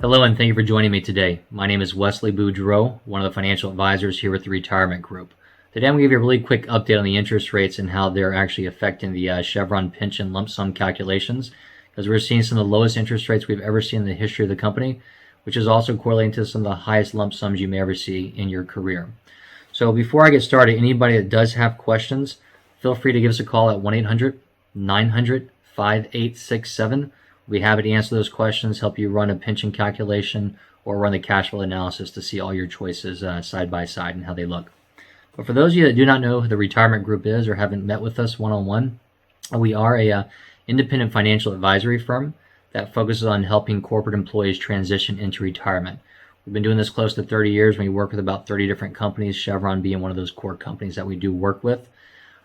Hello and thank you for joining me today. My name is Wesley Boudreau, one of the financial advisors here with the Retirement Group. Today I'm going to give you a really quick update on the interest rates and how they're actually affecting the Chevron pension lump sum calculations, because we're seeing some of the lowest interest rates we've ever seen in the history of the company, which is also correlating to some of the highest lump sums you may ever see in your career. So before I get started, anybody that does have questions, feel free to give us a call at 1-800-900-5867. We'll be happy to answer those questions, help you run a pension calculation, or run the cash flow analysis to see all your choices side by side and how they look. But for those of you that do not know who the Retirement Group is or haven't met with us one-on-one, we are a independent financial advisory firm that focuses on helping corporate employees transition into retirement. We've been doing this close to 30 years. We work with about 30 different companies, Chevron being one of those core companies that we do work with.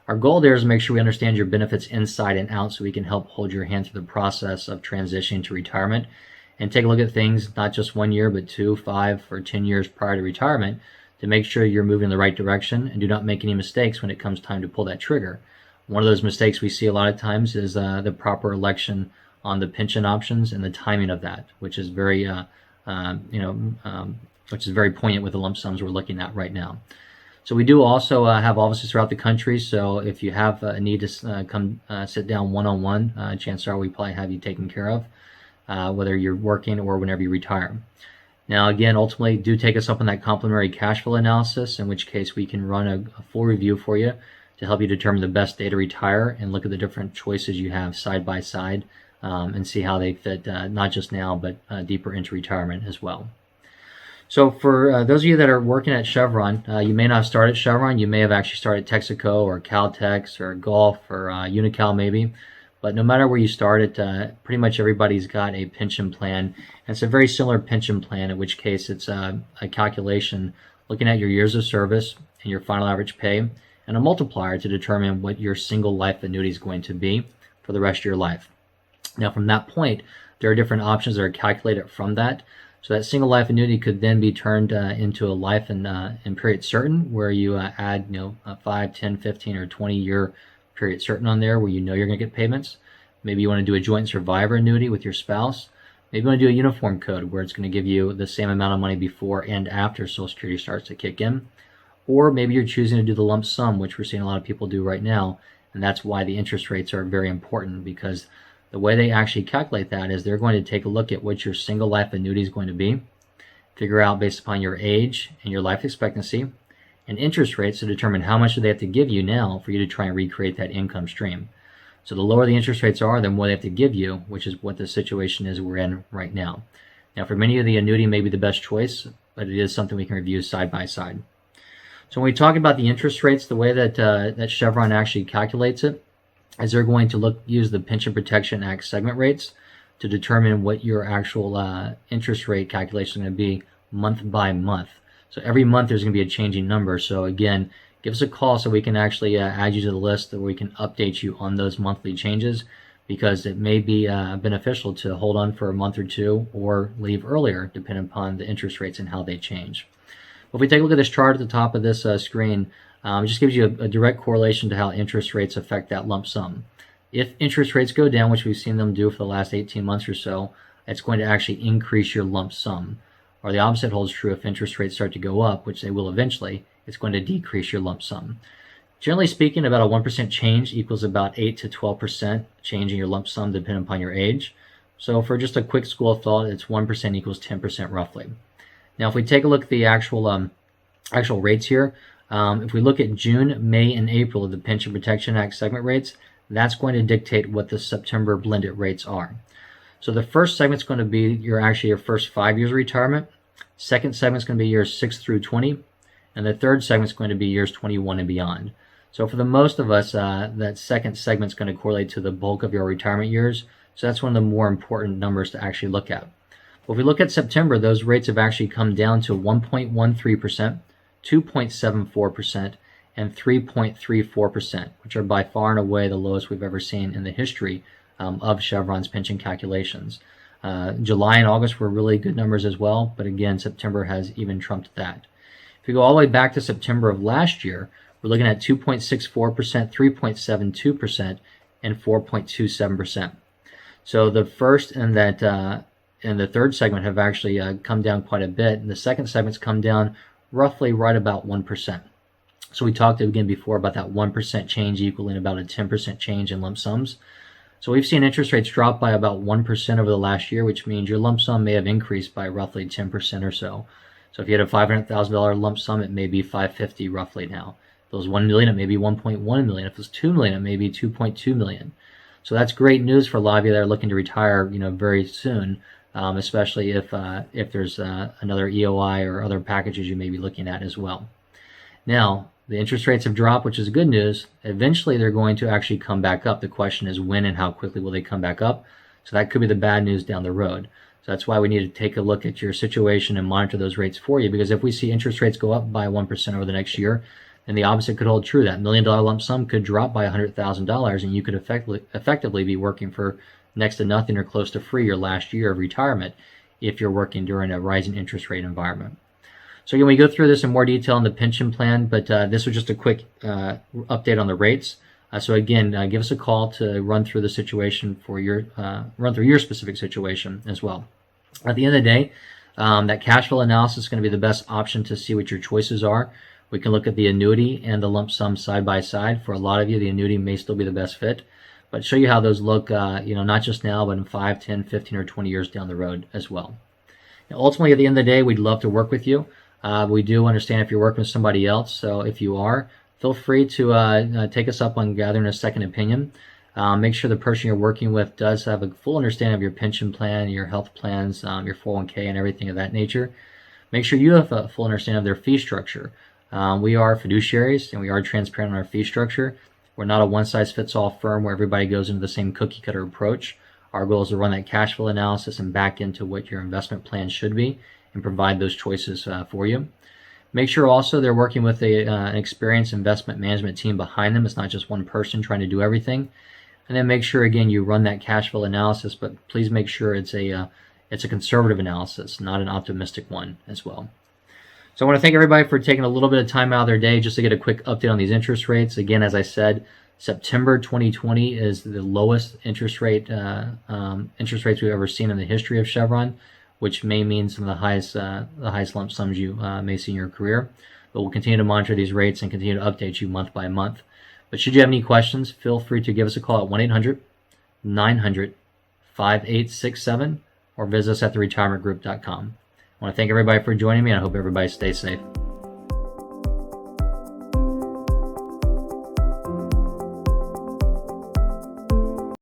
Our goal there is to make sure we understand your benefits inside and out so we can help hold your hand through the process of transitioning to retirement and take a look at things not just 1 year, but 2, 5, or 10 years prior to retirement to make sure you're moving in the right direction and do not make any mistakes when it comes time to pull that trigger. One of those mistakes we see a lot of times is the proper election on the pension options and the timing of that, which is very, which is very poignant with the lump sums we're looking at right now. So we do also have offices throughout the country, so if you have a need to come sit down one-on-one, chances are we probably have you taken care of, whether you're working or whenever you retire. Now again, ultimately, do take us up on that complimentary cash flow analysis, in which case we can run a full review for you to help you determine the best day to retire and look at the different choices you have side by side and see how they fit not just now, but deeper into retirement as well. So for those of you that are working at Chevron, you may not have started at Chevron. You may have actually started at Texaco or Caltex or Gulf or Unocal maybe. But no matter where you started, pretty much everybody's got a pension plan. And it's a very similar pension plan, in which case it's a calculation looking at your years of service and your final average pay and a multiplier to determine what your single life annuity is going to be for the rest of your life. Now from that point, there are different options that are calculated from that. So that single life annuity could then be turned into a life in period certain, where you add a 5, 10, 15, or 20-year period certain on there where you know you're going to get payments. Maybe you want to do a joint survivor annuity with your spouse. Maybe you want to do a uniform code where it's going to give you the same amount of money before and after Social Security starts to kick in. Or maybe you're choosing to do the lump sum, which we're seeing a lot of people do right now. And that's why the interest rates are very important, because the way they actually calculate that is they're going to take a look at what your single life annuity is going to be, figure out based upon your age and your life expectancy, and interest rates to determine how much do they have to give you now for you to try and recreate that income stream. So the lower the interest rates are, the more they have to give you, which is what the situation is we're in right now. Now for many of the annuity may be the best choice, but it is something we can review side by side. So when we talk about the interest rates, the way that Chevron actually calculates it is they're going to use the Pension Protection Act segment rates to determine what your actual interest rate calculation is going to be month by month. So every month there's going to be a changing number. So again, give us a call so we can actually add you to the list, that we can update you on those monthly changes, because it may be beneficial to hold on for a month or two or leave earlier, depending upon the interest rates and how they change. If we take a look at this chart at the top of this screen, it just gives you a direct correlation to how interest rates affect that lump sum. If interest rates go down, which we've seen them do for the last 18 months or so, it's going to actually increase your lump sum. Or the opposite holds true. If interest rates start to go up, which they will eventually, it's going to decrease your lump sum. Generally speaking, about a 1% change equals about 8 to 12% change in your lump sum, depending upon your age. So for just a quick school of thought, it's 1% equals 10% roughly. Now if we take a look at the actual rates here, if we look at June, May, and April of the Pension Protection Act segment rates, that's going to dictate what the September blended rates are. So the first segment is going to be your first 5 years of retirement. Second segment is going to be years 6 through 20. And the third segment is going to be years 21 and beyond. So for the most of us, that second segment is going to correlate to the bulk of your retirement years. So that's one of the more important numbers to actually look at. But if we look at September, those rates have actually come down to 1.13%. 2.74%, and 3.34%, which are by far and away the lowest we've ever seen in the history of Chevron's pension calculations. July and August were really good numbers as well, but again, September has even trumped that. If we go all the way back to September of last year, we're looking at 2.64%, 3.72%, and 4.27%. So the first in that and the third segment have actually come down quite a bit, and the second segment's come down roughly right about 1%. So we talked again before about that 1% change equaling about a 10% change in lump sums. So we've seen interest rates drop by about 1% over the last year, which means your lump sum may have increased by roughly 10% or so. So if you had a $500,000 lump sum, it may be $550 roughly now. If it was $1 million, it may be $1.1 million. If it was $2 million, it may be $2.2 million. So that's great news for a lot of you that are looking to retire, very soon, especially if there's another EOI or other packages you may be looking at as well. Now, the interest rates have dropped, which is good news. Eventually, they're going to actually come back up. The question is when and how quickly will they come back up? So that could be the bad news down the road. So that's why we need to take a look at your situation and monitor those rates for you, because if we see interest rates go up by 1% over the next year, then the opposite could hold true. That $1 million lump sum could drop by $100,000, and you could effectively be working for next to nothing or close to free your last year of retirement if you're working during a rising interest rate environment. So again, we go through this in more detail in the pension plan, but this was just a quick update on the rates. So again, give us a call to run through the situation for run through your specific situation as well. At the end of the day, that cash flow analysis is going to be the best option to see what your choices are. We can look at the annuity and the lump sum side by side. For a lot of you, the annuity may still be the best fit, but show you how those look, not just now, but in 5, 10, 15, or 20 years down the road as well. Now, ultimately, at the end of the day, we'd love to work with you. We do understand if you're working with somebody else, so if you are, feel free to take us up on gathering a second opinion. Make sure the person you're working with does have a full understanding of your pension plan, your health plans, your 401k, and everything of that nature. Make sure you have a full understanding of their fee structure. We are fiduciaries, and we are transparent on our fee structure. We're not a one-size-fits-all firm where everybody goes into the same cookie-cutter approach. Our goal is to run that cash flow analysis and back into what your investment plan should be and provide those choices for you. Make sure also they're working with an experienced investment management team behind them. It's not just one person trying to do everything. And then make sure, again, you run that cash flow analysis, but please make sure it's a conservative analysis, not an optimistic one as well. So I want to thank everybody for taking a little bit of time out of their day just to get a quick update on these interest rates. Again, as I said, September 2020 is the lowest interest rates we've ever seen in the history of Chevron, which may mean some of the highest lump sums you may see in your career. But we'll continue to monitor these rates and continue to update you month by month. But should you have any questions, feel free to give us a call at 1-800-900-5867 or visit us at theretirementgroup.com. I want to thank everybody for joining me, and I hope everybody stays safe.